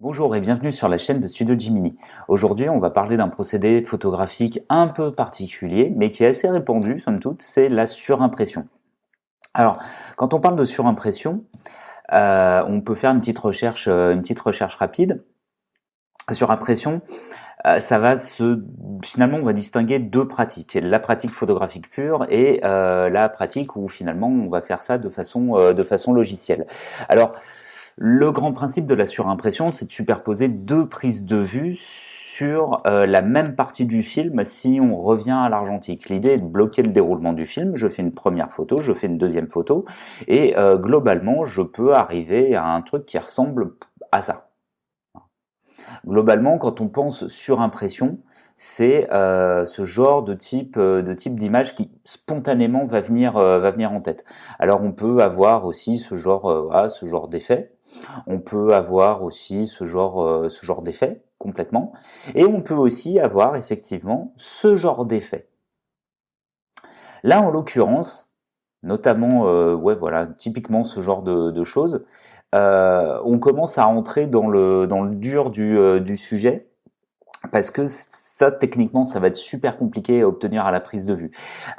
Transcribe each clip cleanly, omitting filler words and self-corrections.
Bonjour et bienvenue sur la chaîne de Studio Jiminy. Aujourd'hui, on va parler d'un procédé photographique un peu particulier, mais qui est assez répandu, somme toute, c'est la surimpression. Alors, quand on parle de surimpression, on peut faire une petite recherche rapide. Surimpression, finalement, on va distinguer deux pratiques. La pratique photographique pure et la pratique où finalement on va faire ça de façon logicielle. Alors, le grand principe de la surimpression, c'est de superposer deux prises de vue sur la même partie du film si on revient à l'argentique. L'idée est de bloquer le déroulement du film. Je fais une première photo, je fais une deuxième photo, et globalement, je peux arriver à un truc qui ressemble à ça. Globalement, quand on pense surimpression, c'est ce genre de type d'image qui spontanément va venir en tête. Alors on peut avoir aussi ce genre d'effet. On peut avoir aussi ce genre d'effet complètement. Et on peut aussi avoir effectivement ce genre d'effet. Là, en l'occurrence, notamment, ouais, voilà, typiquement ce genre de choses, on commence à entrer dans le dur du sujet parce que ça, techniquement, ça va être super compliqué à obtenir à la prise de vue.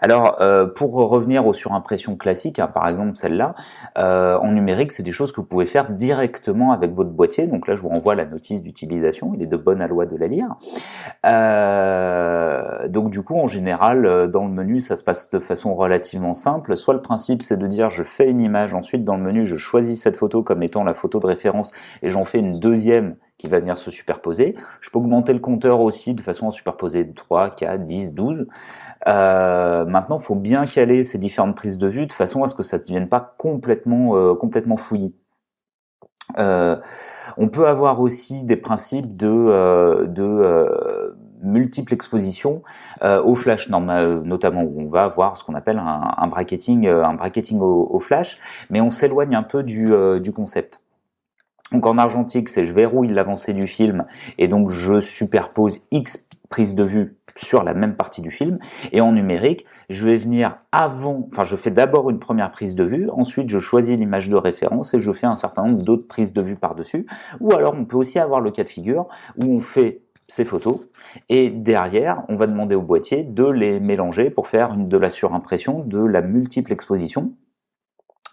Alors, pour revenir aux surimpressions classiques, hein, par exemple celle-là, en numérique, c'est des choses que vous pouvez faire directement avec votre boîtier. Donc là, je vous renvoie à la notice d'utilisation. Il est de bonne loi de la lire. Donc du coup, en général, dans le menu, ça se passe de façon relativement simple. Soit le principe, c'est de dire, je fais une image, ensuite dans le menu, je choisis cette photo comme étant la photo de référence et j'en fais une deuxième qui va venir se superposer. Je peux augmenter le compteur aussi de façon à superposer 3, 4, 10, 12. Maintenant, il faut bien caler ces différentes prises de vue de façon à ce que ça ne devienne pas complètement fouillis. On peut avoir aussi des principes de multiples expositions au flash, notamment où on va avoir ce qu'on appelle un bracketing au flash, mais on s'éloigne un peu du concept. Donc en argentique, c'est je verrouille l'avancée du film et donc je superpose X prises de vue sur la même partie du film. Et en numérique, je vais venir je fais d'abord une première prise de vue, ensuite je choisis l'image de référence et je fais un certain nombre d'autres prises de vue par-dessus. Ou alors on peut aussi avoir le cas de figure où on fait ces photos et derrière, on va demander au boîtier de les mélanger pour faire de la surimpression, de la multiple exposition.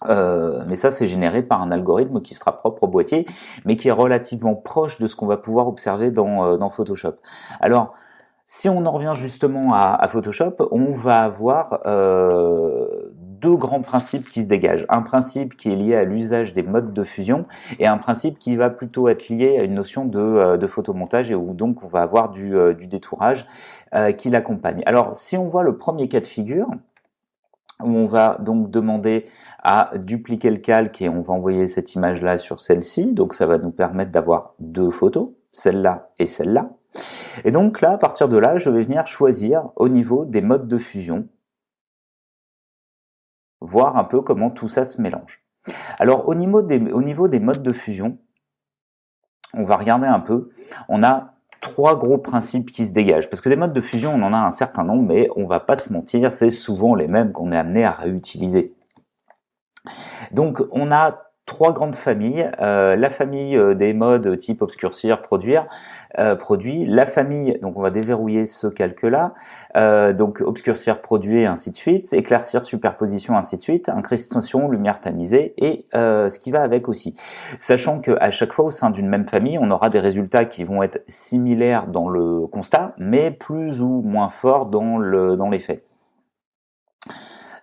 Mais ça, c'est généré par un algorithme qui sera propre au boîtier, mais qui est relativement proche de ce qu'on va pouvoir observer dans Photoshop. Alors, si on en revient justement à Photoshop, on va avoir deux grands principes qui se dégagent. Un principe qui est lié à l'usage des modes de fusion et un principe qui va plutôt être lié à une notion de photomontage et où donc on va avoir du détourage qui l'accompagne. Alors, si on voit le premier cas de figure, où on va donc demander à dupliquer le calque et on va envoyer cette image-là sur celle-ci. Donc ça va nous permettre d'avoir deux photos, celle-là et celle-là. Et donc là, à partir de là, je vais venir choisir au niveau des modes de fusion, voir un peu comment tout ça se mélange. Alors au niveau des modes de fusion, on va regarder un peu. On a trois gros principes qui se dégagent. Parce que des modes de fusion, on en a un certain nombre, mais on va pas se mentir, c'est souvent les mêmes qu'on est amené à réutiliser. Donc on a trois grandes familles, la famille des modes type obscurcir, produit, la famille, donc on va déverrouiller ce calque-là, donc obscurcir, produit et ainsi de suite, éclaircir, superposition, ainsi de suite, incrustation, lumière tamisée et ce qui va avec aussi. Sachant qu'à chaque fois au sein d'une même famille, on aura des résultats qui vont être similaires dans le constat, mais plus ou moins forts dans les faits.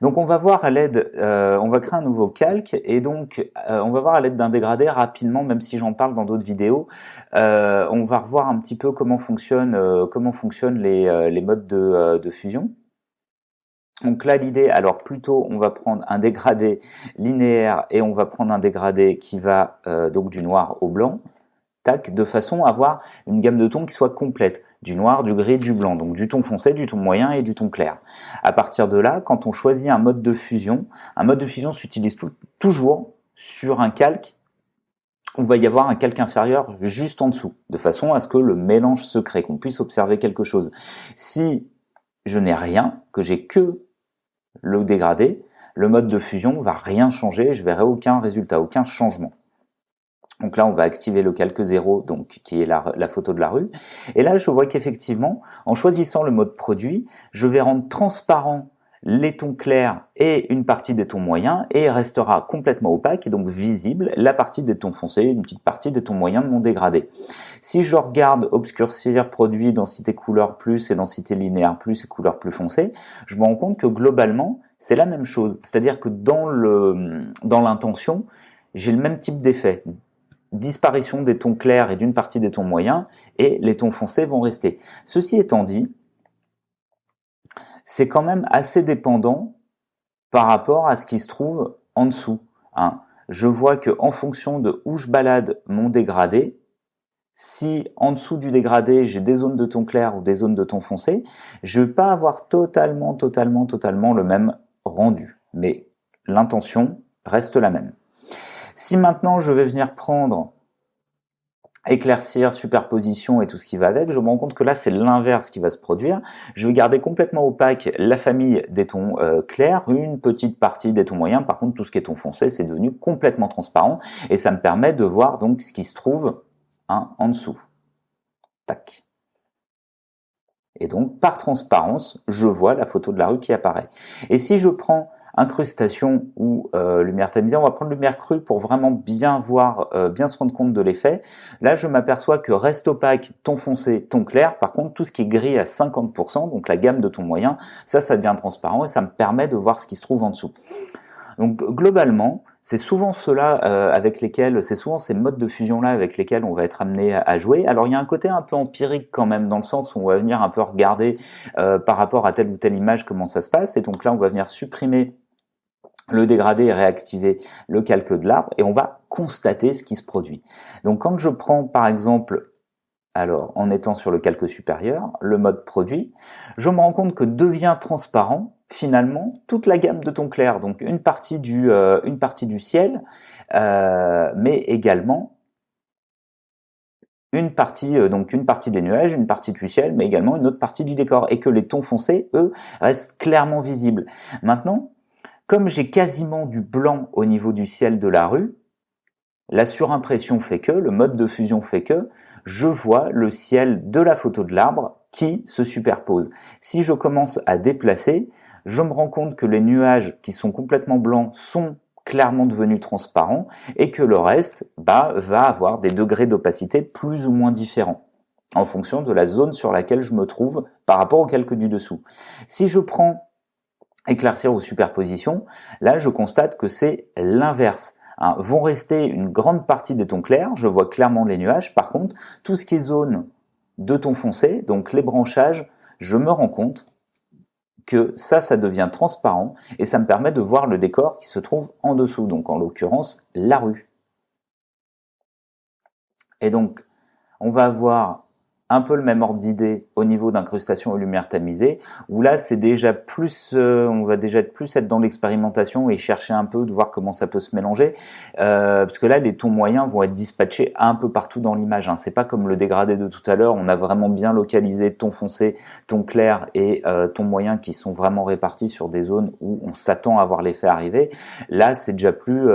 Donc on va voir à l'aide, on va créer un nouveau calque et donc on va voir à l'aide d'un dégradé rapidement, même si j'en parle dans d'autres vidéos, on va revoir un petit peu comment fonctionnent les modes de fusion. Donc là l'idée, alors plutôt on va prendre un dégradé linéaire et on va prendre un dégradé qui va donc du noir au blanc. De façon à avoir une gamme de tons qui soit complète, du noir, du gris, du blanc, donc du ton foncé, du ton moyen et du ton clair. À partir de là, quand on choisit un mode de fusion s'utilise toujours sur un calque où il va y avoir un calque inférieur juste en dessous, de façon à ce que le mélange se crée, qu'on puisse observer quelque chose. Si je n'ai rien, que j'ai que le dégradé, le mode de fusion va rien changer, je verrai aucun résultat, aucun changement. Donc là, on va activer le calque 0, donc qui est la photo de la rue. Et là, je vois qu'effectivement, en choisissant le mode produit, je vais rendre transparent les tons clairs et une partie des tons moyens, et il restera complètement opaque et donc visible la partie des tons foncés, une petite partie des tons moyens de mon dégradé. Si je regarde obscurcir produit, densité couleur plus et densité linéaire plus et couleur plus foncée, je me rends compte que globalement, c'est la même chose. C'est-à-dire que dans l'intention, j'ai le même type d'effet. Disparition des tons clairs et d'une partie des tons moyens, et les tons foncés vont rester. Ceci étant dit, c'est quand même assez dépendant par rapport à ce qui se trouve en dessous. Hein. Je vois que en fonction de où je balade mon dégradé, si en dessous du dégradé j'ai des zones de tons clairs ou des zones de tons foncés, je ne vais pas avoir totalement le même rendu. Mais l'intention reste la même. Si maintenant je vais venir prendre éclaircir, superposition et tout ce qui va avec, je me rends compte que là c'est l'inverse qui va se produire. Je vais garder complètement opaque la famille des tons clairs, une petite partie des tons moyens. Par contre, tout ce qui est tons foncés, c'est devenu complètement transparent et ça me permet de voir donc ce qui se trouve en dessous. Tac. Et donc, par transparence, je vois la photo de la rue qui apparaît. Et si je prends incrustation ou lumière tamisée, on va prendre lumière crue pour vraiment bien voir, bien se rendre compte de l'effet. Là, je m'aperçois que reste opaque, ton foncé, ton clair. Par contre, tout ce qui est gris à 50%, donc la gamme de tons moyens, ça devient transparent et ça me permet de voir ce qui se trouve en dessous. Donc globalement, c'est souvent c'est souvent ces modes de fusion-là avec lesquels on va être amené à jouer. Alors il y a un côté un peu empirique quand même, dans le sens où on va venir un peu regarder par rapport à telle ou telle image comment ça se passe, et donc là on va venir supprimer le dégradé et réactiver le calque de l'arbre, et on va constater ce qui se produit. Donc quand je prends par exemple, alors en étant sur le calque supérieur, le mode produit, je me rends compte que devient transparent finalement toute la gamme de tons clairs, donc une partie du ciel, mais également une partie des nuages, une partie du ciel, mais également une autre partie du décor, et que les tons foncés, eux, restent clairement visibles. Maintenant, comme j'ai quasiment du blanc au niveau du ciel de la rue, la surimpression fait que, le mode de fusion fait que, je vois le ciel de la photo de l'arbre qui se superpose. Si je commence à déplacer, je me rends compte que les nuages qui sont complètement blancs sont clairement devenus transparents et que le reste va avoir des degrés d'opacité plus ou moins différents en fonction de la zone sur laquelle je me trouve par rapport au calque du dessous. Si je prends éclaircir ou superposition, là je constate que c'est l'inverse. Vont rester une grande partie des tons clairs, je vois clairement les nuages. Par contre, tout ce qui est zone de tons foncés, donc les branchages, je me rends compte que ça devient transparent et ça me permet de voir le décor qui se trouve en dessous, donc en l'occurrence la rue. Et donc, on va avoir un peu le même ordre d'idée au niveau d'incrustation et lumière tamisée, où là c'est déjà plus, on va déjà être dans l'expérimentation et chercher un peu de voir comment ça peut se mélanger, parce que là les tons moyens vont être dispatchés un peu partout dans l'image. C'est pas comme le dégradé de tout à l'heure, on a vraiment bien localisé ton foncé, ton clair et ton moyen qui sont vraiment répartis sur des zones où on s'attend à voir l'effet arriver. Là c'est déjà plus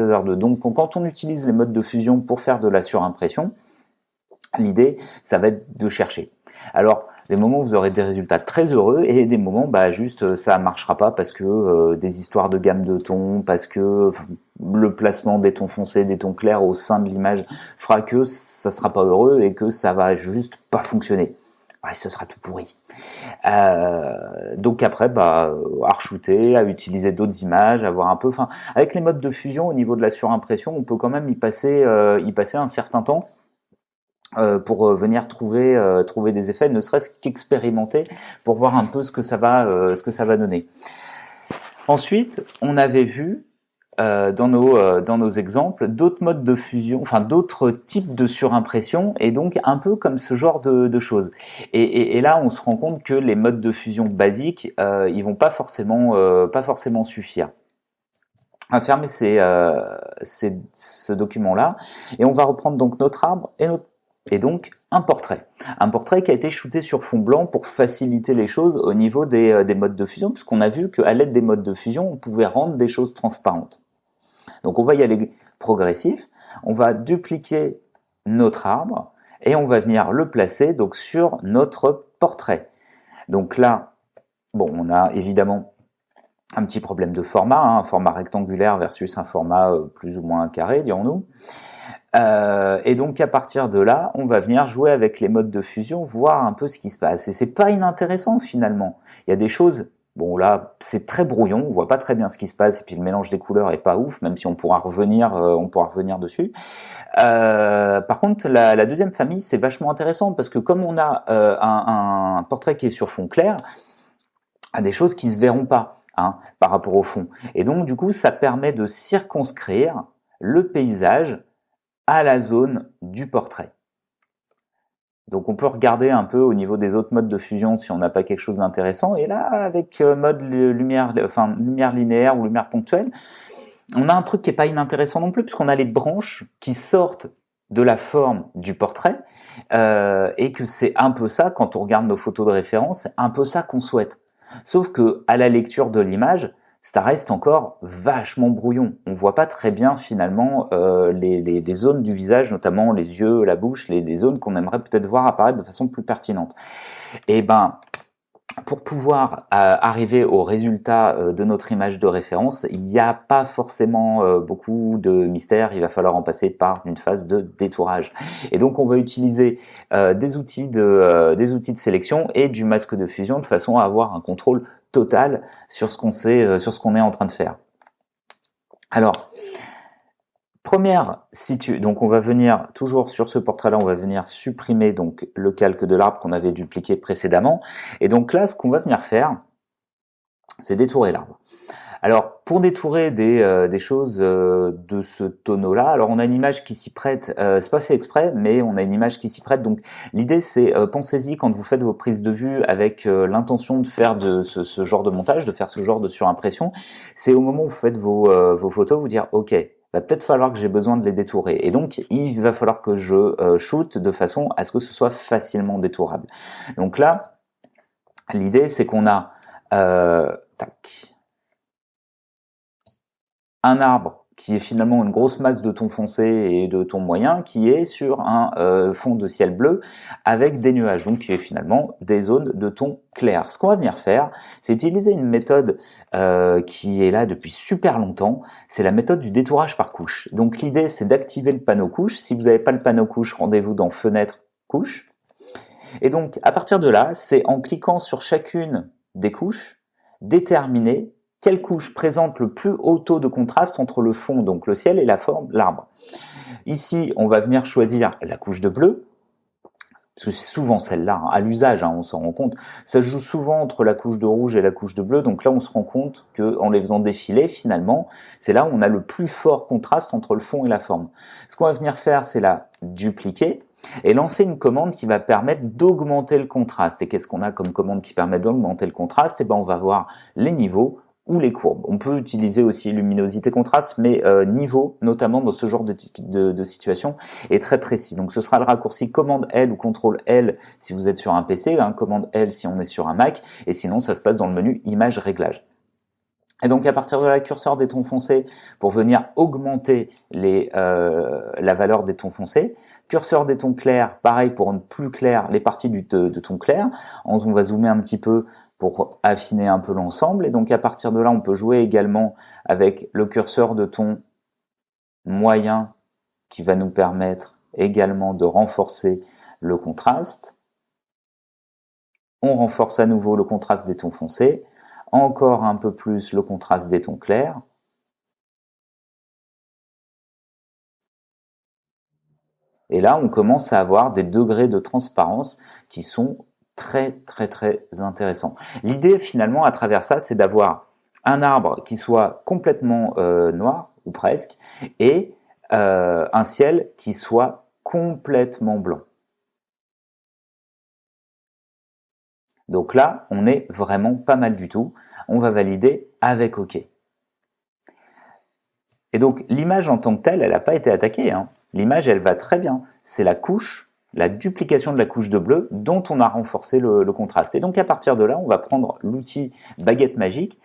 hasardeux. Donc quand on utilise les modes de fusion pour faire de la surimpression, l'idée, ça va être de chercher. Alors, des moments où vous aurez des résultats très heureux et des moments, juste ça marchera pas parce que des histoires de gamme de tons, parce que le placement des tons foncés, des tons clairs au sein de l'image fera que ça sera pas heureux et que ça va juste pas fonctionner. Ouais, ce sera tout pourri. Donc après, à re-shooter, à utiliser d'autres images, à voir un peu. Enfin, avec les modes de fusion au niveau de la surimpression, on peut quand même y passer un certain temps. Pour venir trouver des effets, ne serait-ce qu'expérimenter pour voir un peu ce que ça va donner. Ensuite, on avait vu dans nos exemples d'autres modes de fusion, enfin d'autres types de surimpression, et donc un peu comme ce genre de choses. Et là, on se rend compte que les modes de fusion basiques, ils vont pas forcément suffire. On va fermer ce document-là, et on va reprendre donc notre arbre et donc un portrait. Un portrait qui a été shooté sur fond blanc pour faciliter les choses au niveau des modes de fusion, puisqu'on a vu qu'à l'aide des modes de fusion, on pouvait rendre des choses transparentes. Donc on va y aller progressif. On va dupliquer notre arbre et on va venir le placer donc sur notre portrait. Donc là, bon, on a évidemment un petit problème de format, un format rectangulaire versus un format plus ou moins carré, dirons-nous. Et donc à partir de là, on va venir jouer avec les modes de fusion, voir un peu ce qui se passe. Et c'est pas inintéressant finalement. Il y a des choses, bon là c'est très brouillon, on voit pas très bien ce qui se passe, et puis le mélange des couleurs est pas ouf, même si on pourra revenir dessus. Par contre, la deuxième famille c'est vachement intéressant parce que comme on a un portrait qui est sur fond clair, à des choses qui se verront pas par rapport au fond. Et donc du coup, ça permet de circonscrire le paysage à la zone du portrait. Donc on peut regarder un peu au niveau des autres modes de fusion si on n'a pas quelque chose d'intéressant. Et là, avec mode lumière linéaire ou lumière ponctuelle, on a un truc qui est pas inintéressant non plus, puisqu'on a les branches qui sortent de la forme du portrait, et que c'est un peu ça, quand on regarde nos photos de référence, c'est un peu ça qu'on souhaite. Sauf que à la lecture de l'image, ça reste encore vachement brouillon. On voit pas très bien finalement les zones du visage, notamment les yeux, la bouche, les zones qu'on aimerait peut-être voir apparaître de façon plus pertinente. Et ben, pour pouvoir arriver au résultat de notre image de référence, il n'y a pas forcément beaucoup de mystère, il va falloir en passer par une phase de détourage. Et donc on va utiliser des outils de sélection et du masque de fusion de façon à avoir un contrôle total sur ce qu'on est en train de faire. Alors, donc on va venir toujours sur ce portrait-là, on va venir supprimer donc le calque de l'arbre qu'on avait dupliqué précédemment. Et donc là, ce qu'on va venir faire, c'est détourer l'arbre. Alors, pour détourer des choses de ce tonneau-là, alors on a une image qui s'y prête, c'est pas fait exprès, mais on a une image qui s'y prête. Donc l'idée c'est, pensez-y quand vous faites vos prises de vue avec l'intention de faire de ce genre de montage, de faire ce genre de surimpression, c'est au moment où vous faites vos photos, vous dire ok, va peut-être falloir que j'ai besoin de les détourer. Et donc il va falloir que je shoote de façon à ce que ce soit facilement détourable. Donc là, l'idée c'est qu'on a un arbre qui est finalement une grosse masse de ton foncé et de ton moyen qui est sur un fond de ciel bleu avec des nuages, donc qui est finalement des zones de ton clair. Ce qu'on va venir faire, c'est utiliser une méthode qui est là depuis super longtemps, c'est la méthode du détourage par couche. Donc l'idée c'est d'activer le panneau couche. Si vous n'avez pas le panneau couche, rendez-vous dans fenêtre couche. Et donc à partir de là, c'est en cliquant sur chacune des couches, déterminer quelle couche présente le plus haut taux de contraste entre le fond, donc le ciel, et la forme, l'arbre. Ici, on va venir choisir la couche de bleu, parce que c'est souvent celle-là, à l'usage, on s'en rend compte. Ça se joue souvent entre la couche de rouge et la couche de bleu, donc là on se rend compte qu'en les faisant défiler, finalement, c'est là où on a le plus fort contraste entre le fond et la forme. Ce qu'on va venir faire, c'est la dupliquer, et lancer une commande qui va permettre d'augmenter le contraste. Et qu'est-ce qu'on a comme commande qui permet d'augmenter le contraste? Et ben on va voir les niveaux ou les courbes. On peut utiliser aussi luminosité contraste, mais niveau, notamment dans ce genre de situation, est très précis. Donc ce sera le raccourci commande L ou contrôle L si vous êtes sur un PC, commande L si on est sur un Mac, et sinon ça se passe dans le menu image réglage. Et donc à partir de là, curseur des tons foncés pour venir augmenter la valeur des tons foncés. Curseur des tons clairs, pareil pour rendre plus clair les parties de tons clairs. On va zoomer un petit peu pour affiner un peu l'ensemble. Et donc à partir de là, on peut jouer également avec le curseur de ton moyen qui va nous permettre également de renforcer le contraste. On renforce à nouveau le contraste des tons foncés. Encore un peu plus le contraste des tons clairs. Et là, on commence à avoir des degrés de transparence qui sont très très très intéressants. L'idée finalement à travers ça, c'est d'avoir un arbre qui soit complètement noir, ou presque, et un ciel qui soit complètement blanc. Donc là, on est vraiment pas mal du tout. On va valider avec OK. Et donc l'image en tant que telle, elle n'a pas été attaquée. L'image, elle va très bien. C'est la couche, la duplication de la couche de bleu dont on a renforcé le contraste. Et donc à partir de là, on va prendre l'outil baguette magique.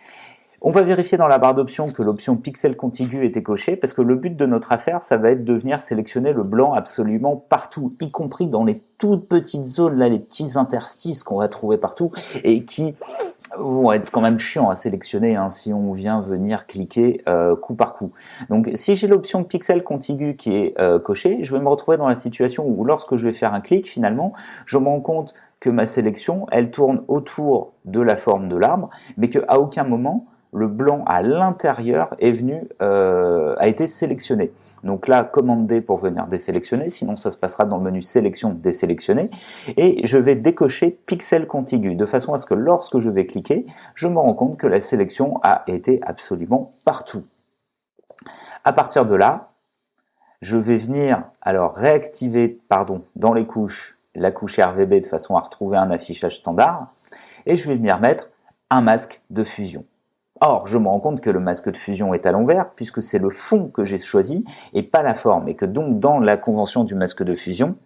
On va vérifier dans la barre d'options que l'option pixel contigu était cochée, parce que le but de notre affaire, ça va être de venir sélectionner le blanc absolument partout, y compris dans les toutes petites zones, là, les petits interstices qu'on va trouver partout, et qui vont être quand même chiants à sélectionner hein, si on vient venir cliquer coup par coup. Donc si j'ai l'option pixel contigu qui est cochée, je vais me retrouver dans la situation où lorsque je vais faire un clic, finalement, je me rends compte que ma sélection, elle tourne autour de la forme de l'arbre, mais qu'à aucun moment, le blanc à l'intérieur est venu, a été sélectionné. Donc là, commande D pour venir désélectionner, sinon ça se passera dans le menu sélection désélectionner. Et je vais décocher pixel contigu, de façon à ce que lorsque je vais cliquer, je me rends compte que la sélection a été absolument partout. À partir de là, je vais venir alors réactiver dans les couches la couche RVB de façon à retrouver un affichage standard, et je vais venir mettre un masque de fusion. Or, je me rends compte que le masque de fusion est à l'envers, puisque c'est le fond que j'ai choisi et pas la forme, et que donc dans la convention du masque de fusion,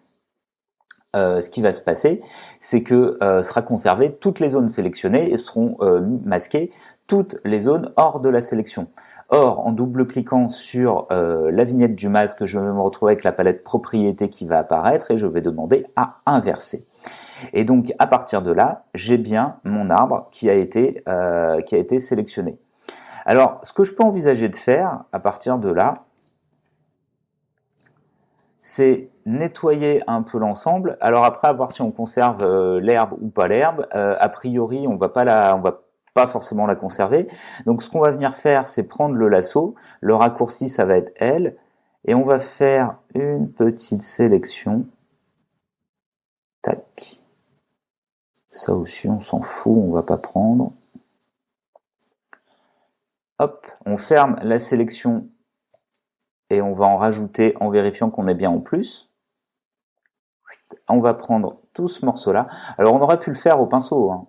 ce qui va se passer, c'est que sera conservé toutes les zones sélectionnées et seront masquées toutes les zones hors de la sélection. Or, en double-cliquant sur la vignette du masque, je vais me retrouver avec la palette propriétés qui va apparaître et je vais demander à inverser. Et donc, à partir de là, j'ai bien mon arbre qui a été sélectionné. Alors, ce que je peux envisager de faire à partir de là, c'est nettoyer un peu l'ensemble. Alors après, à voir si on conserve l'herbe ou pas l'herbe. A priori, on va pas forcément la conserver. Donc, ce qu'on va venir faire, c'est prendre le lasso. Le raccourci, ça va être L. Et on va faire une petite sélection. Tac. Ça aussi, on s'en fout, on va pas prendre. Hop, on ferme la sélection et on va en rajouter en vérifiant qu'on est bien en plus. On va prendre tout ce morceau-là. Alors, on aurait pu le faire au pinceau, hein.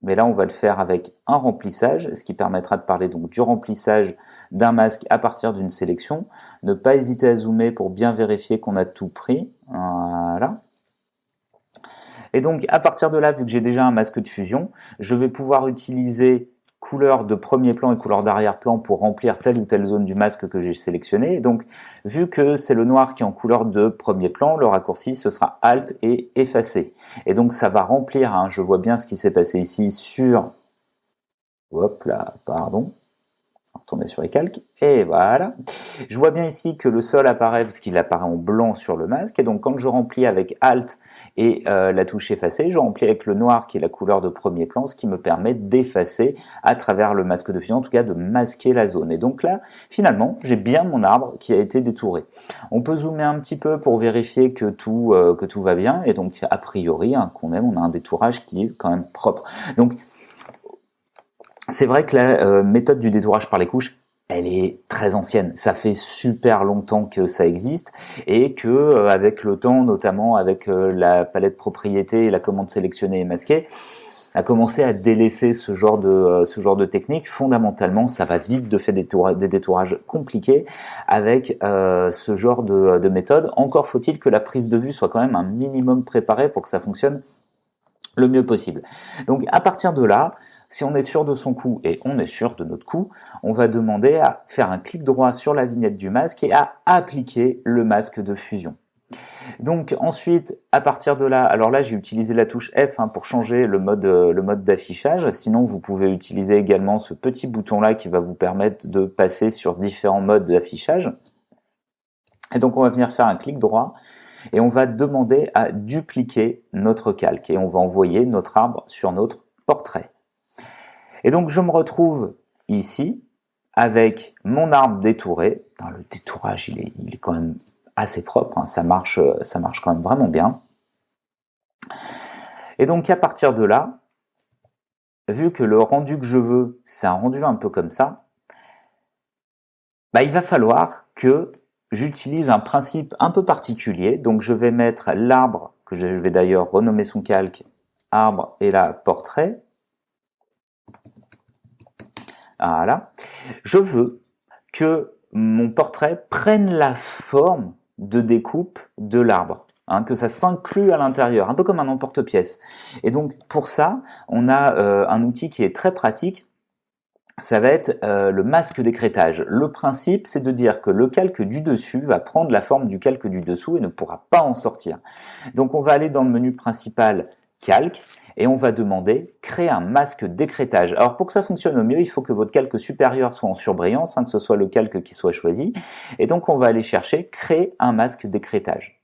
Mais là, on va le faire avec un remplissage, ce qui permettra de parler donc du remplissage d'un masque à partir d'une sélection. Ne pas hésiter à zoomer pour bien vérifier qu'on a tout pris. Voilà. Et donc, à partir de là, vu que j'ai déjà un masque de fusion, je vais pouvoir utiliser couleur de premier plan et couleur d'arrière-plan pour remplir telle ou telle zone du masque que j'ai sélectionné. Et donc, vu que c'est le noir qui est en couleur de premier plan, le raccourci, ce sera Alt et effacer. Et donc, ça va remplir, hein, je vois bien ce qui s'est passé ici sur... Hop là, pardon. Retourner sur les calques, et voilà. Je vois bien ici que le sol apparaît parce qu'il apparaît en blanc sur le masque, et donc quand je remplis avec Alt et la touche effacer, je remplis avec le noir qui est la couleur de premier plan, ce qui me permet d'effacer à travers le masque de fusion, en tout cas de masquer la zone. Et donc là, finalement, j'ai bien mon arbre qui a été détouré. On peut zoomer un petit peu pour vérifier que tout va bien, et donc a priori, hein, quand même, on a un détourage qui est quand même propre. Donc, c'est vrai que la méthode du détourage par les couches, elle est très ancienne. Ça fait super longtemps que ça existe et que avec le temps, notamment avec la palette propriété et la commande sélectionner et masquer, a commencé à délaisser ce genre de technique. Fondamentalement, ça va vite de faire des détourages compliqués avec ce genre de méthode. Encore faut-il que la prise de vue soit quand même un minimum préparée pour que ça fonctionne le mieux possible. Donc à partir de là, si on est sûr de son coup et on est sûr de notre coup, on va demander à faire un clic droit sur la vignette du masque et à appliquer le masque de fusion. Donc ensuite, à partir de là, alors là j'ai utilisé la touche F pour changer le mode d'affichage. Sinon, vous pouvez utiliser également ce petit bouton-là qui va vous permettre de passer sur différents modes d'affichage. Et donc on va venir faire un clic droit et on va demander à dupliquer notre calque et on va envoyer notre arbre sur notre portrait. Et donc, je me retrouve ici avec mon arbre détouré. Le détourage, il est quand même assez propre, hein, ça marche quand même vraiment bien. Et donc, à partir de là, vu que le rendu que je veux, c'est un rendu un peu comme ça, il va falloir que j'utilise un principe un peu particulier. Donc, je vais mettre l'arbre, que je vais d'ailleurs renommer son calque, arbre, et là, portrait. Voilà. Je veux que mon portrait prenne la forme de découpe de l'arbre, hein, que ça s'inclue à l'intérieur, un peu comme un emporte-pièce. Et donc pour ça, on a un outil qui est très pratique, ça va être le masque d'écrêtage. Le principe, c'est de dire que le calque du dessus va prendre la forme du calque du dessous et ne pourra pas en sortir. Donc on va aller dans le menu principal calque et on va demander créer un masque d'écrêtage. Alors pour que ça fonctionne au mieux, il faut que votre calque supérieur soit en surbrillance, que ce soit le calque qui soit choisi. Et donc on va aller chercher créer un masque d'écrêtage.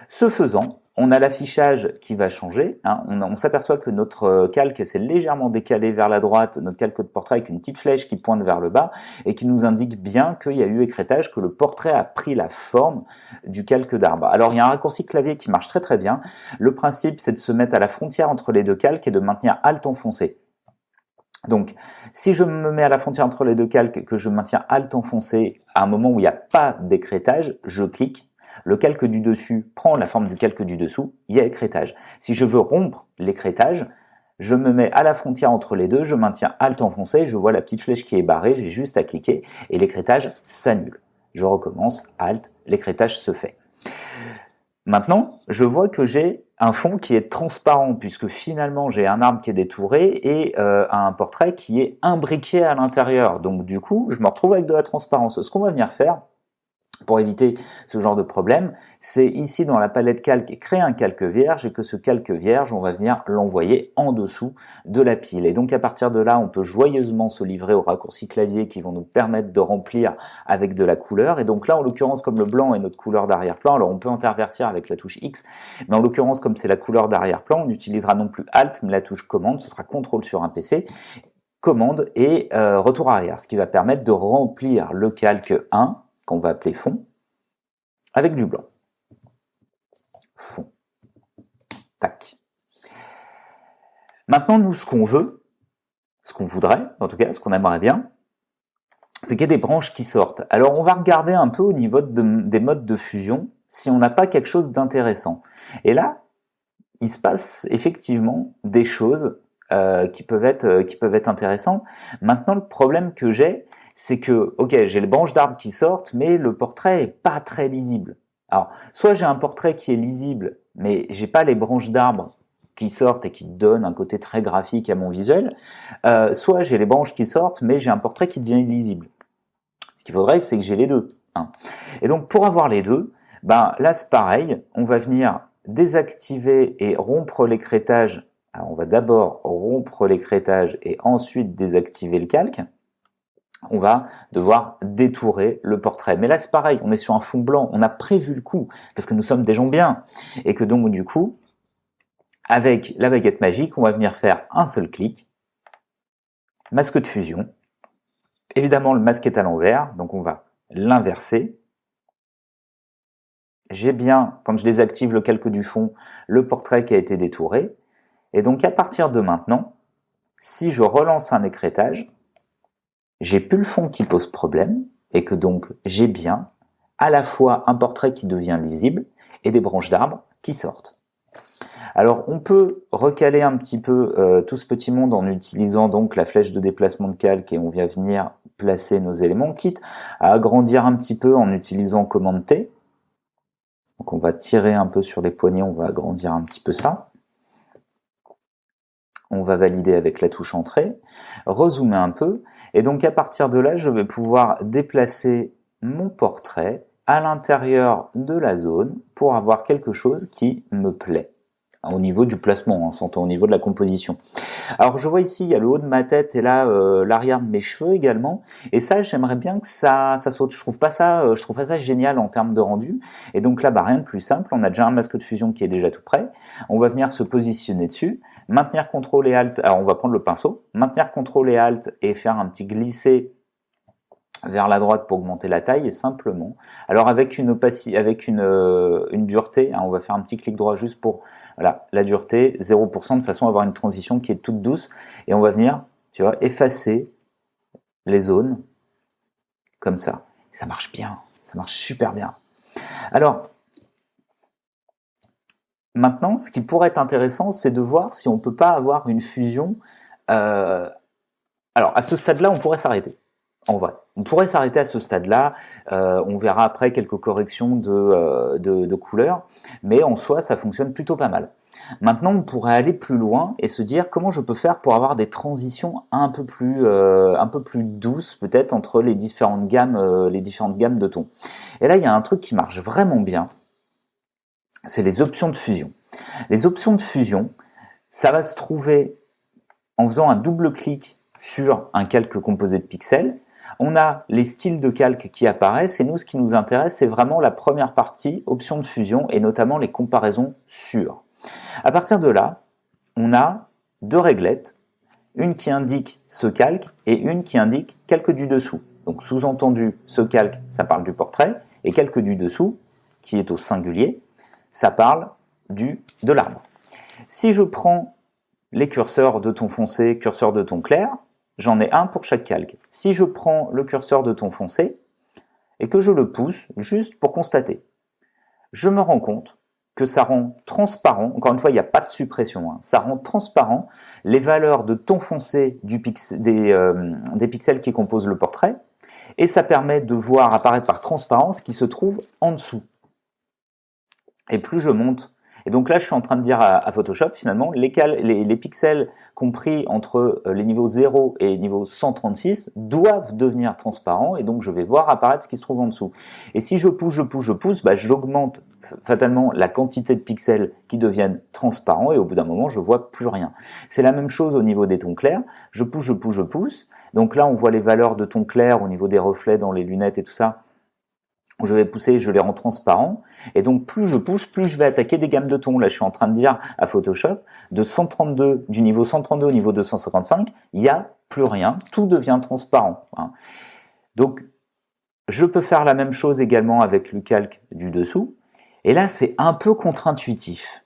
Ce faisant, on a l'affichage qui va changer. On s'aperçoit que notre calque s'est légèrement décalé vers la droite, notre calque de portrait avec une petite flèche qui pointe vers le bas et qui nous indique bien qu'il y a eu écrêtage, que le portrait a pris la forme du calque d'arbre. Alors il y a un raccourci clavier qui marche très très bien. Le principe, c'est de se mettre à la frontière entre les deux calques et de maintenir Alt enfoncé. Donc, si je me mets à la frontière entre les deux calques et que je maintiens Alt enfoncé à un moment où il n'y a pas d'écrêtage, je clique. Le calque du dessus prend la forme du calque du dessous, il y a écrêtage. Si je veux rompre l'écrêtage, je me mets à la frontière entre les deux, je maintiens Alt enfoncé, je vois la petite flèche qui est barrée, j'ai juste à cliquer et l'écrêtage s'annule. Je recommence, Alt, l'écrêtage se fait. Maintenant, je vois que j'ai un fond qui est transparent puisque finalement j'ai un arbre qui est détouré et un portrait qui est imbriqué à l'intérieur. Donc du coup, je me retrouve avec de la transparence. Ce qu'on va venir faire, pour éviter ce genre de problème, c'est ici dans la palette calque créer un calque vierge et que ce calque vierge, on va venir l'envoyer en dessous de la pile. Et donc à partir de là, on peut joyeusement se livrer aux raccourcis clavier qui vont nous permettre de remplir avec de la couleur. Et donc là, en l'occurrence, comme le blanc est notre couleur d'arrière-plan, alors on peut intervertir avec la touche X, mais en l'occurrence, comme c'est la couleur d'arrière-plan, on n'utilisera non plus Alt, mais la touche commande, ce sera CTRL sur un PC, commande et retour arrière, ce qui va permettre de remplir le calque 1, qu'on va appeler fond, avec du blanc. Fond. Tac. Maintenant, nous, ce qu'on veut, ce qu'on voudrait, en tout cas, ce qu'on aimerait bien, c'est qu'il y ait des branches qui sortent. Alors, on va regarder un peu au niveau des modes de fusion, si on n'a pas quelque chose d'intéressant. Et là, il se passe effectivement des choses qui peuvent être intéressantes. Maintenant, le problème que j'ai, c'est que, ok, j'ai les branches d'arbres qui sortent, mais le portrait est pas très lisible. Alors, soit j'ai un portrait qui est lisible, mais j'ai pas les branches d'arbres qui sortent et qui donnent un côté très graphique à mon visuel, soit j'ai les branches qui sortent, mais j'ai un portrait qui devient illisible. Ce qu'il faudrait, c'est que j'ai les deux. Et donc, pour avoir les deux, là, c'est pareil, on va venir désactiver et rompre l'écrêtage. Alors, on va d'abord rompre l'écrêtage et ensuite désactiver le calque. On va devoir détourer le portrait. Mais là, c'est pareil, on est sur un fond blanc, on a prévu le coup, parce que nous sommes des gens bien. Et que donc, du coup, avec la baguette magique, on va venir faire un seul clic, masque de fusion. Évidemment, le masque est à l'envers, donc on va l'inverser. J'ai bien, quand je désactive le calque du fond, le portrait qui a été détouré. Et donc, à partir de maintenant, si je relance un écrêtage, j'ai plus le fond qui pose problème et que donc j'ai bien à la fois un portrait qui devient lisible et des branches d'arbres qui sortent. Alors on peut recaler un petit peu tout ce petit monde en utilisant donc la flèche de déplacement de calque et on vient venir placer nos éléments, quitte à agrandir un petit peu en utilisant commande T. Donc on va tirer un peu sur les poignets, on va agrandir un petit peu ça. On va valider avec la touche entrée, rezoomer un peu, et donc à partir de là, je vais pouvoir déplacer mon portrait à l'intérieur de la zone pour avoir quelque chose qui me plaît. Au niveau du placement, s'entend au niveau de la composition. Alors je vois ici, il y a le haut de ma tête et là l'arrière de mes cheveux également. Et ça, j'aimerais bien que ça saute. Je trouve pas ça génial en termes de rendu. Et donc là, rien de plus simple. On a déjà un masque de fusion qui est déjà tout prêt. On va venir se positionner dessus, maintenir CTRL et Alt. Alors on va prendre le pinceau, maintenir CTRL et Alt et faire un petit glisser vers la droite pour augmenter la taille et simplement. Alors avec une dureté, on va faire un petit clic droit juste pour la dureté 0% de façon à avoir une transition qui est toute douce et on va venir, effacer les zones comme ça. Ça marche bien, ça marche super bien. Alors maintenant, ce qui pourrait être intéressant, c'est de voir si on peut pas avoir une fusion. Alors à ce stade-là, on pourrait s'arrêter. en vrai. On pourrait s'arrêter à ce stade-là, on verra après quelques corrections de couleurs, mais en soi, ça fonctionne plutôt pas mal. Maintenant, on pourrait aller plus loin et se dire comment je peux faire pour avoir des transitions un peu plus douces, peut-être entre les différentes gammes de tons. Et là, il y a un truc qui marche vraiment bien, c'est les options de fusion. Les options de fusion, ça va se trouver en faisant un double clic sur un calque composé de pixels. On a les styles de calque qui apparaissent et nous, ce qui nous intéresse, c'est vraiment la première partie, options de fusion et notamment les comparaisons sur. À partir de là, on a deux réglettes, une qui indique ce calque et une qui indique calque du dessous. Donc sous-entendu, ce calque, ça parle du portrait et calque du dessous, qui est au singulier, ça parle de l'arbre. Si je prends les curseurs de ton foncé, curseur de ton clair, j'en ai un pour chaque calque. Si je prends le curseur de ton foncé et que je le pousse juste pour constater, je me rends compte que ça rend transparent, encore une fois il n'y a pas de suppression, ça rend transparent les valeurs de ton foncé des pixels qui composent le portrait et ça permet de voir apparaître par transparence ce qui se trouve en dessous. Et plus je monte, et donc là je suis en train de dire à Photoshop finalement les pixels compris entre les niveaux 0 et niveau 136 doivent devenir transparents et donc je vais voir apparaître ce qui se trouve en dessous. Et si je pousse, j'augmente fatalement la quantité de pixels qui deviennent transparents et au bout d'un moment je vois plus rien. C'est la même chose au niveau des tons clairs, je pousse. Donc là on voit les valeurs de tons clairs au niveau des reflets dans les lunettes et tout ça. Je vais pousser, je les rends transparents, et donc plus je pousse, plus je vais attaquer des gammes de tons. Là, je suis en train de dire à Photoshop, du niveau 132 au niveau 255, il n'y a plus rien, tout devient transparent. Donc, je peux faire la même chose également avec le calque du dessous, et là, c'est un peu contre-intuitif.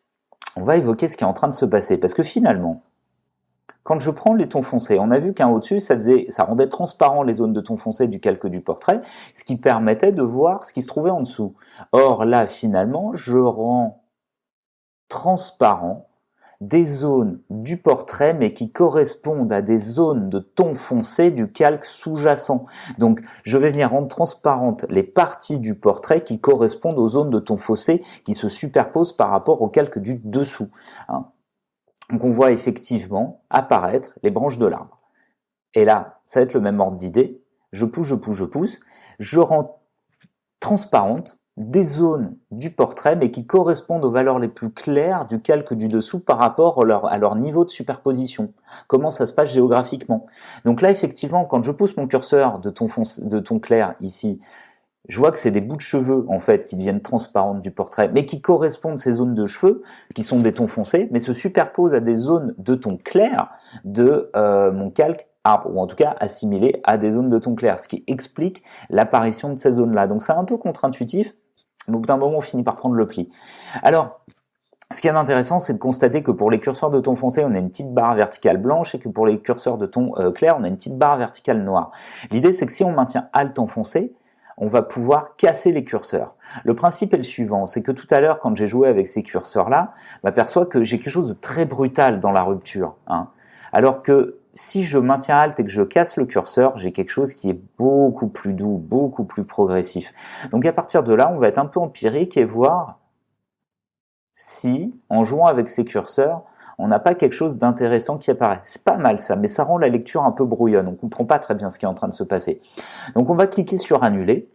On va évoquer ce qui est en train de se passer, parce que finalement, quand je prends les tons foncés, on a vu qu'un au-dessus, ça rendait transparent les zones de tons foncés du calque du portrait, ce qui permettait de voir ce qui se trouvait en dessous. Or là, finalement, je rends transparent des zones du portrait, mais qui correspondent à des zones de tons foncés du calque sous-jacent. Donc, je vais venir rendre transparentes les parties du portrait qui correspondent aux zones de tons foncés qui se superposent par rapport au calque du dessous. Donc on voit effectivement apparaître les branches de l'arbre. Et là, ça va être le même ordre d'idée. Je pousse, je rends transparente des zones du portrait, mais qui correspondent aux valeurs les plus claires du calque du dessous par rapport à leur niveau de superposition. Comment ça se passe géographiquement. Donc là, effectivement, quand je pousse mon curseur de ton clair ici, je vois que c'est des bouts de cheveux en fait qui deviennent transparentes du portrait, mais qui correspondent ces zones de cheveux qui sont des tons foncés, mais se superposent à des zones de ton clair de mon calque arbre, ou en tout cas assimilées à des zones de ton clair, ce qui explique l'apparition de ces zones-là. Donc c'est un peu contre-intuitif, mais au bout d'un moment on finit par prendre le pli. Alors, ce qui est intéressant, c'est de constater que pour les curseurs de ton foncé, on a une petite barre verticale blanche et que pour les curseurs de ton clair, on a une petite barre verticale noire. L'idée, c'est que si on maintient Alt en foncé, on va pouvoir casser les curseurs. Le principe est le suivant, c'est que tout à l'heure, quand j'ai joué avec ces curseurs-là, je m'aperçois que j'ai quelque chose de très brutal dans la rupture. Alors que si je maintiens Alt et que je casse le curseur, j'ai quelque chose qui est beaucoup plus doux, beaucoup plus progressif. Donc à partir de là, on va être un peu empirique et voir si, en jouant avec ces curseurs, on n'a pas quelque chose d'intéressant qui apparaît. C'est pas mal ça, mais ça rend la lecture un peu brouillonne. On ne comprend pas très bien ce qui est en train de se passer. Donc on va cliquer sur Annuler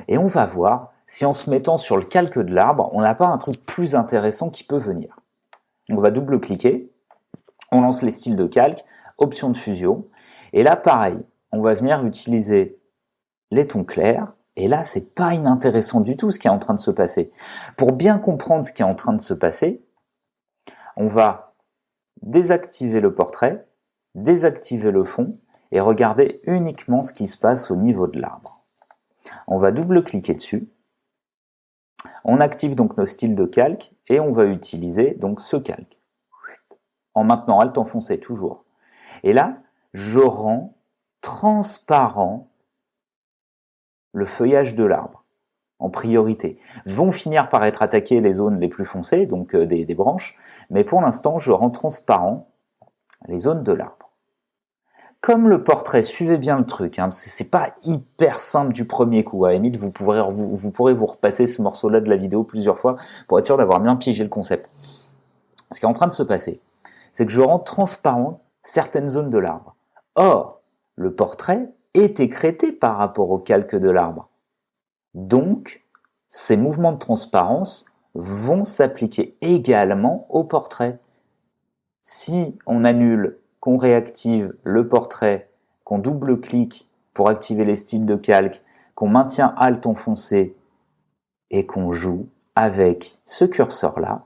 et on va voir si en se mettant sur le calque de l'arbre, on n'a pas un truc plus intéressant qui peut venir. On va double-cliquer, on lance les styles de calque, option de fusion, et là pareil, on va venir utiliser les tons clairs, et là c'est pas inintéressant du tout ce qui est en train de se passer. Pour bien comprendre ce qui est en train de se passer, on va désactiver le portrait, désactiver le fond et regarder uniquement ce qui se passe au niveau de l'arbre. On va double-cliquer dessus, on active donc nos styles de calque et on va utiliser donc ce calque. En maintenant Alt enfoncé toujours. Et là, je rends transparent le feuillage de l'arbre en priorité. Vont finir par être attaquées les zones les plus foncées, donc des branches, mais pour l'instant, je rends transparent les zones de l'arbre. Comme le portrait, suivez bien le truc, hein, c'est pas hyper simple du premier coup. À limite, vous pourrez vous repasser ce morceau-là de la vidéo plusieurs fois pour être sûr d'avoir bien pigé le concept. Ce qui est en train de se passer, c'est que je rends transparent certaines zones de l'arbre. Or, le portrait est écrété par rapport au calque de l'arbre. Donc, ces mouvements de transparence vont s'appliquer également au portrait. Si on annule, qu'on réactive le portrait, qu'on double-clique pour activer les styles de calque, qu'on maintient Alt enfoncé et qu'on joue avec ce curseur-là,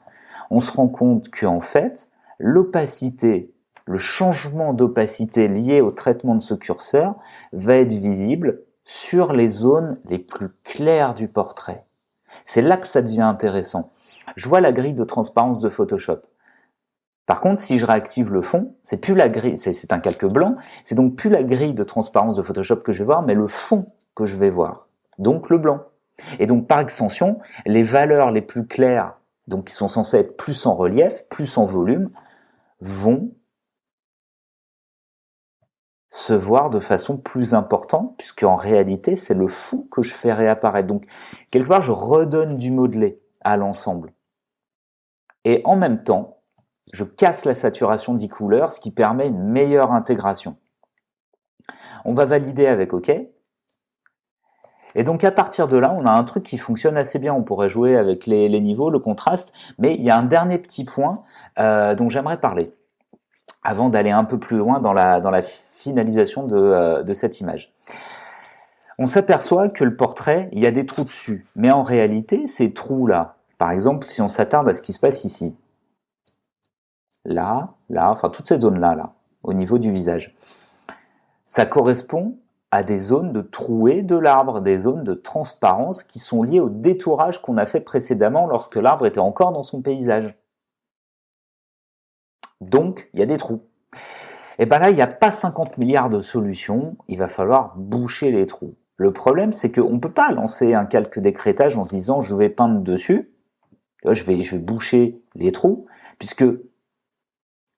on se rend compte qu'en fait, l'opacité, le changement d'opacité lié au traitement de ce curseur va être visible sur les zones les plus claires du portrait. C'est là que ça devient intéressant. Je vois la grille de transparence de Photoshop. Par contre, si je réactive le fond, c'est plus la grille, c'est un calque blanc, c'est donc plus la grille de transparence de Photoshop que je vais voir, mais le fond que je vais voir. Donc le blanc. Et donc par extension, les valeurs les plus claires, donc qui sont censées être plus en relief, plus en volume, vont se voir de façon plus importante, puisqu'en réalité, c'est le fond que je fais réapparaître. Donc quelque part, je redonne du modelé à l'ensemble. Et en même temps, je casse la saturation d'e-couleur, ce qui permet une meilleure intégration. On va valider avec OK. Et donc à partir de là, on a un truc qui fonctionne assez bien. On pourrait jouer avec les niveaux, le contraste, mais il y a un dernier petit point dont j'aimerais parler avant d'aller un peu plus loin dans la finalisation de cette image. On s'aperçoit que le portrait, il y a des trous dessus, mais en réalité, ces trous-là, par exemple, si on s'attarde à ce qui se passe ici, là, enfin toutes ces zones-là, là, au niveau du visage, ça correspond à des zones de trouée de l'arbre, des zones de transparence qui sont liées au détourage qu'on a fait précédemment lorsque l'arbre était encore dans son paysage. Donc, il y a des trous. Et bien là, il n'y a pas 50 milliards de solutions, il va falloir boucher les trous. Le problème, c'est qu'on ne peut pas lancer un calque d'écrêtage en se disant je vais peindre dessus, je vais boucher les trous, puisque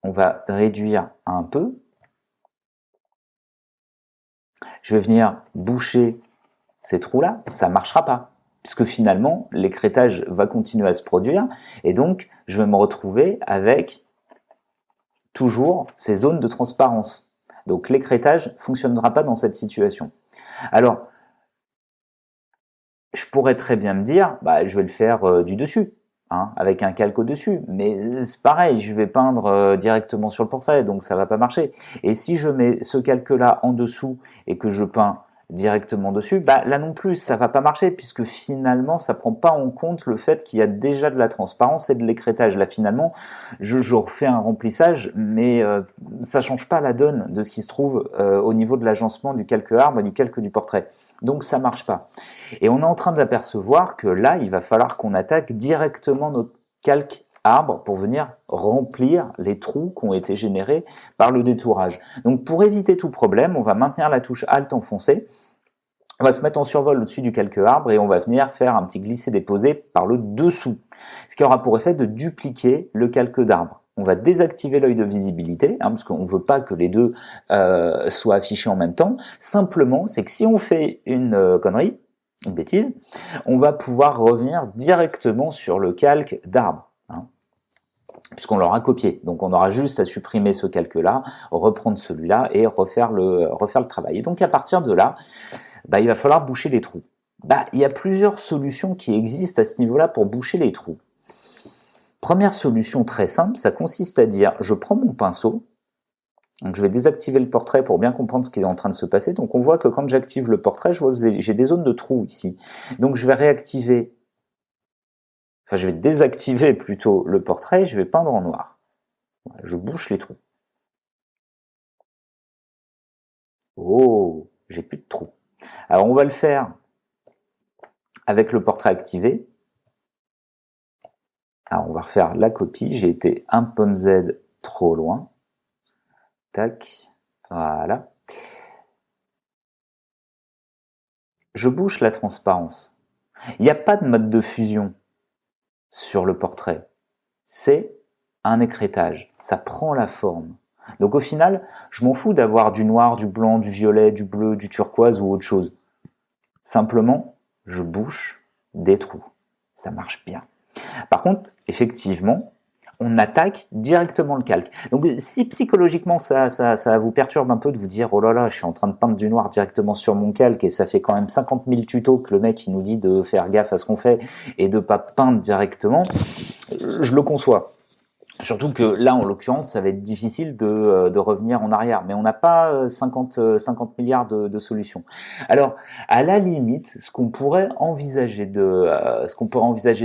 on va réduire un peu. Je vais venir boucher ces trous-là, ça ne marchera pas, puisque finalement, l'écrêtage va continuer à se produire, et donc je vais me retrouver avec toujours ces zones de transparence. Donc l'écrêtage ne fonctionnera pas dans cette situation. Alors, je pourrais très bien me dire, je vais le faire du dessus, avec un calque au-dessus, mais c'est pareil, je vais peindre directement sur le portrait, donc ça va pas marcher. Et si je mets ce calque-là en dessous et que je peins directement dessus, là non plus, ça va pas marcher, puisque finalement, ça prend pas en compte le fait qu'il y a déjà de la transparence et de l'écrêtage. Là, finalement, je refais un remplissage, mais ça change pas la donne de ce qui se trouve au niveau de l'agencement du calque arbre et du calque du portrait. Donc ça marche pas. Et on est en train d'apercevoir que là, il va falloir qu'on attaque directement notre calque arbre pour venir remplir les trous qui ont été générés par le détourage. Donc pour éviter tout problème, on va maintenir la touche Alt enfoncée, on va se mettre en survol au-dessus du calque arbre et on va venir faire un petit glisser-déposer par le dessous, ce qui aura pour effet de dupliquer le calque d'arbre. On va désactiver l'œil de visibilité, parce qu'on ne veut pas que les deux soient affichés en même temps. Simplement, c'est que si on fait une connerie, une bêtise, on va pouvoir revenir directement sur le calque d'arbre, puisqu'on l'aura copié. Donc on aura juste à supprimer ce calque-là, reprendre celui-là et refaire le travail. Et donc à partir de là, il va falloir boucher les trous. Il y a plusieurs solutions qui existent à ce niveau-là pour boucher les trous. Première solution très simple, ça consiste à dire, je prends mon pinceau, donc je vais désactiver le portrait pour bien comprendre ce qui est en train de se passer. Donc on voit que quand j'active le portrait, je vois que j'ai des zones de trous ici. Donc je vais réactiver, je vais désactiver plutôt le portrait et je vais peindre en noir. Je bouche les trous. Oh, j'ai plus de trous. Alors on va le faire avec le portrait activé. Alors on va refaire la copie, j'ai été un pomme Z trop loin. Tac, voilà. Je bouche la transparence. Il n'y a pas de mode de fusion sur le portrait. C'est un écrêtage, ça prend la forme. Donc au final, je m'en fous d'avoir du noir, du blanc, du violet, du bleu, du turquoise ou autre chose. Simplement, je bouche des trous. Ça marche bien. Par contre, effectivement, on attaque directement le calque. Donc si psychologiquement ça vous perturbe un peu de vous dire oh là là, je suis en train de peindre du noir directement sur mon calque et ça fait quand même 50 000 tutos que le mec il nous dit de faire gaffe à ce qu'on fait et de pas peindre directement, je le conçois. Surtout que là, en l'occurrence, ça va être difficile de revenir en arrière. Mais on n'a pas 50 milliards de solutions. Alors, à la limite, ce qu'on pourrait envisager de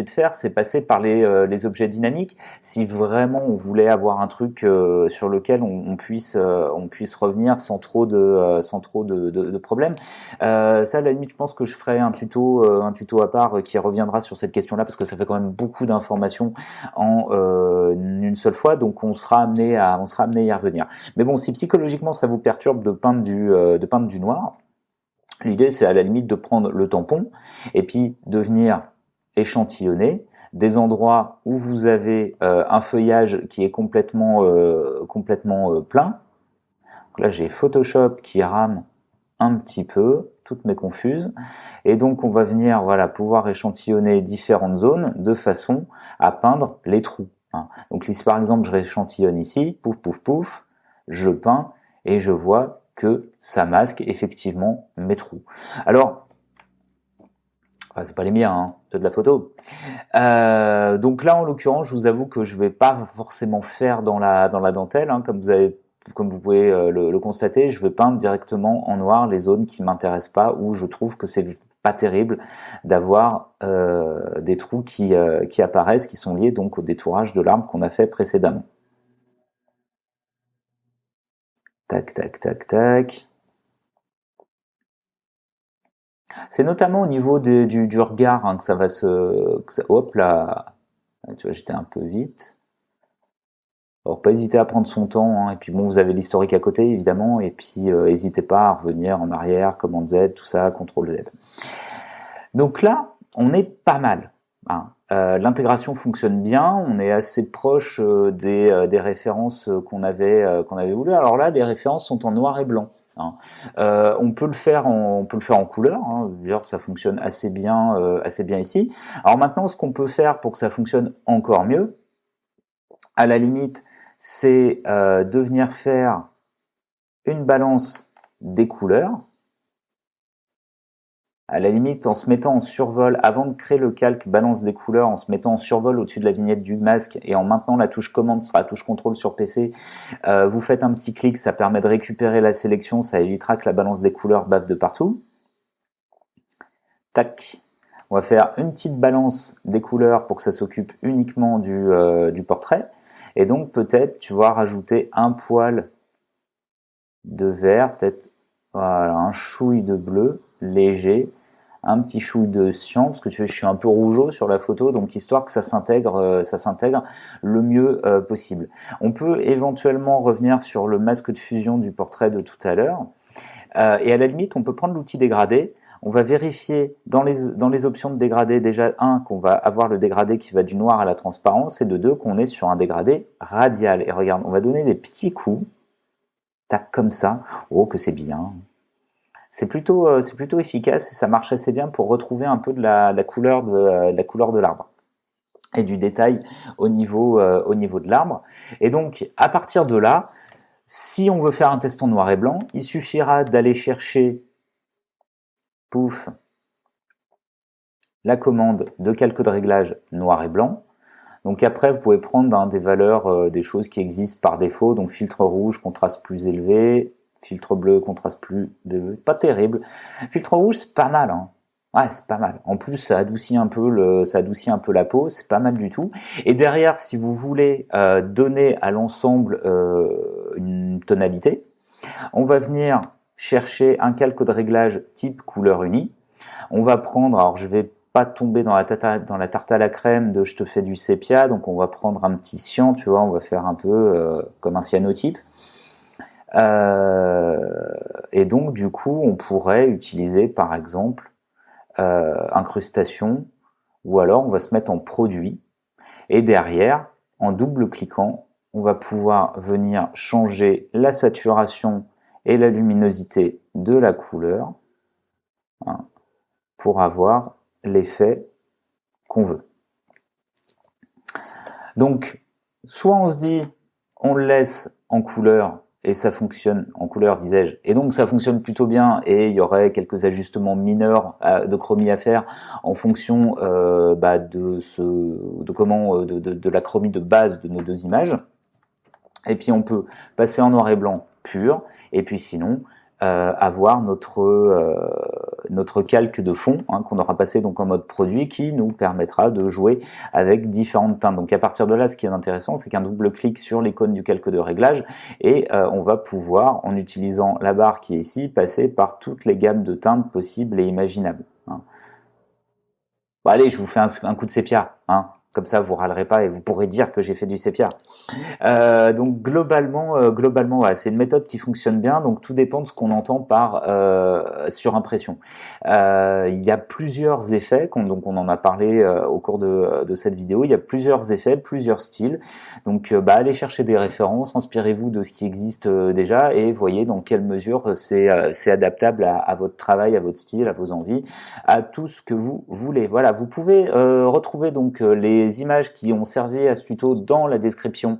faire, c'est passer par les objets dynamiques. Si vraiment on voulait avoir un truc sur lequel on puisse revenir sans trop de problèmes. Ça, à la limite, je pense que je ferai un tuto à part qui reviendra sur cette question-là parce que ça fait quand même beaucoup d'informations en une seule fois, donc on sera amené à y revenir. Mais bon, si psychologiquement ça vous perturbe de peindre du noir, l'idée c'est à la limite de prendre le tampon et puis de venir échantillonner des endroits où vous avez un feuillage qui est complètement plein. Donc là j'ai Photoshop qui rame un petit peu, toutes mes confuses, et donc on va venir pouvoir échantillonner différentes zones de façon à peindre les trous. Donc si par exemple je rééchantillonne ici, pouf pouf pouf, je peins et je vois que ça masque effectivement mes trous. Alors, c'est pas les miens, c'est de la photo. Donc là en l'occurrence, je vous avoue que je vais pas forcément faire dans la dentelle, comme vous pouvez le constater, je vais peindre directement en noir les zones qui m'intéressent pas, où je trouve que c'est pas terrible d'avoir des trous qui apparaissent, qui sont liés donc au détourage de l'arbre qu'on a fait précédemment. Tac, tac, tac, tac. C'est notamment au niveau du regard que ça va hop là, tu vois, j'étais un peu vite. Alors pas hésiter à prendre son temps, et puis bon, vous avez l'historique à côté évidemment, et puis n'hésitez pas à revenir en arrière, commande Z, tout ça, CTRL Z. Donc là, on est pas mal. L'intégration fonctionne bien, on est assez proche des références qu'on avait voulu. Alors là, les références sont en noir et blanc. On peut le faire en couleur. D'ailleurs, ça fonctionne assez bien ici. Alors maintenant, ce qu'on peut faire pour que ça fonctionne encore mieux, à la limite, c'est de venir faire une balance des couleurs. À la limite, en se mettant en survol, avant de créer le calque balance des couleurs, en se mettant en survol au-dessus de la vignette du masque et en maintenant la touche commande sera la touche contrôle sur PC, vous faites un petit clic, ça permet de récupérer la sélection, ça évitera que la balance des couleurs bave de partout. Tac. On va faire une petite balance des couleurs pour que ça s'occupe uniquement du portrait. Et donc peut-être tu vas rajouter un poil de vert, peut-être un chouille de bleu léger, un petit chouille de cyan, parce que je suis un peu rougeau sur la photo, donc histoire que ça s'intègre le mieux possible. On peut éventuellement revenir sur le masque de fusion du portrait de tout à l'heure, et à la limite, on peut prendre l'outil dégradé. On va vérifier dans les options de dégradé, déjà, qu'on va avoir le dégradé qui va du noir à la transparence, et de deux, qu'on est sur un dégradé radial. Et regarde, on va donner des petits coups, tac, comme ça. Oh, que c'est bien. C'est plutôt efficace et ça marche assez bien pour retrouver un peu de la couleur de l'arbre et du détail au niveau de l'arbre. Et donc, à partir de là, si on veut faire un test en noir et blanc, il suffira d'aller chercher, pouf, la commande de calque de réglage noir et blanc. Donc après, vous pouvez prendre des valeurs, des choses qui existent par défaut, donc filtre rouge, contraste plus élevé, filtre bleu, contraste plus élevé, pas terrible. Filtre rouge, c'est pas mal, Ouais, c'est pas mal. En plus, ça adoucit un peu la peau, c'est pas mal du tout. Et derrière, si vous voulez donner à l'ensemble une tonalité, on va venir chercher un calque de réglage type couleur unie. On va prendre, alors je vais pas tomber dans la tarte à la crème de je te fais du sépia, donc on va prendre un petit cyan, tu vois, on va faire un peu comme un cyanotype. Et donc du coup, on pourrait utiliser par exemple incrustation, ou alors on va se mettre en produit, et derrière, en double-cliquant, on va pouvoir venir changer la saturation et la luminosité de la couleur, hein, pour avoir l'effet qu'on veut. Donc, soit on se dit, on le laisse en couleur, et ça fonctionne en couleur, disais-je, et donc ça fonctionne plutôt bien, et il y aurait quelques ajustements mineurs de chromie à faire en fonction de la chromie de base de nos deux images. Et puis on peut passer en noir et blanc pur, et puis sinon avoir notre calque de fond, hein, qu'on aura passé donc en mode produit, qui nous permettra de jouer avec différentes teintes. Donc à partir de là, ce qui est intéressant, c'est qu'un double clic sur l'icône du calque de réglage, et on va pouvoir, en utilisant la barre qui est ici, passer par toutes les gammes de teintes possibles et imaginables, hein. Bon, allez, je vous fais un coup de sépia, hein. Comme ça, vous râlerez pas et vous pourrez dire que j'ai fait du sépia. Donc globalement, ouais, c'est une méthode qui fonctionne bien. Donc tout dépend de ce qu'on entend par surimpression. Il y a plusieurs effets, donc on en a parlé au cours de cette vidéo. Il y a plusieurs effets, plusieurs styles. Donc allez chercher des références, inspirez-vous de ce qui existe déjà et voyez dans quelle mesure c'est adaptable à votre travail, à votre style, à vos envies, à tout ce que vous voulez. Voilà, vous pouvez retrouver donc les images qui ont servi à ce tuto dans la description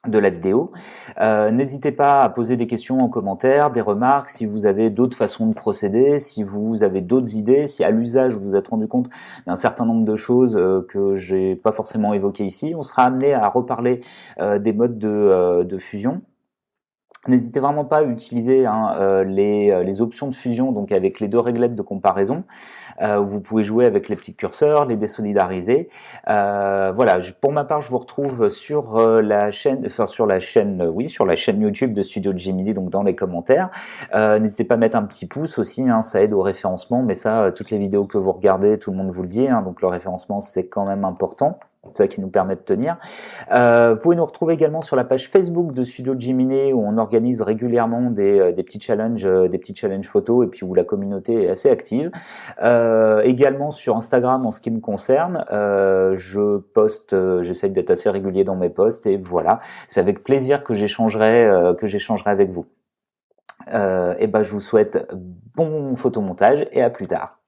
de la vidéo. N'hésitez pas à poser des questions en commentaire, des remarques, si vous avez d'autres façons de procéder, si vous avez d'autres idées, si à l'usage vous vous êtes rendu compte d'un certain nombre de choses que j'ai pas forcément évoquées ici. On sera amené à reparler des modes de fusion. N'hésitez vraiment pas à utiliser les options de fusion, donc avec les deux réglettes de comparaison. Vous pouvez jouer avec les petits curseurs, les désolidariser. Voilà, pour ma part, je vous retrouve sur la chaîne YouTube de Studio Gemini, donc dans les commentaires. N'hésitez pas à mettre un petit pouce aussi, hein, ça aide au référencement, mais ça, toutes les vidéos que vous regardez, tout le monde vous le dit, hein, donc le référencement, c'est quand même important. C'est ça qui nous permet de tenir. Vous pouvez nous retrouver également sur la page Facebook de Studio Gemini, où on organise régulièrement des petits challenges photos, et puis où la communauté est assez active. Également sur Instagram en ce qui me concerne, je poste, j'essaye d'être assez régulier dans mes posts, et voilà, c'est avec plaisir que j'échangerai avec vous. Et je vous souhaite bon photomontage et à plus tard.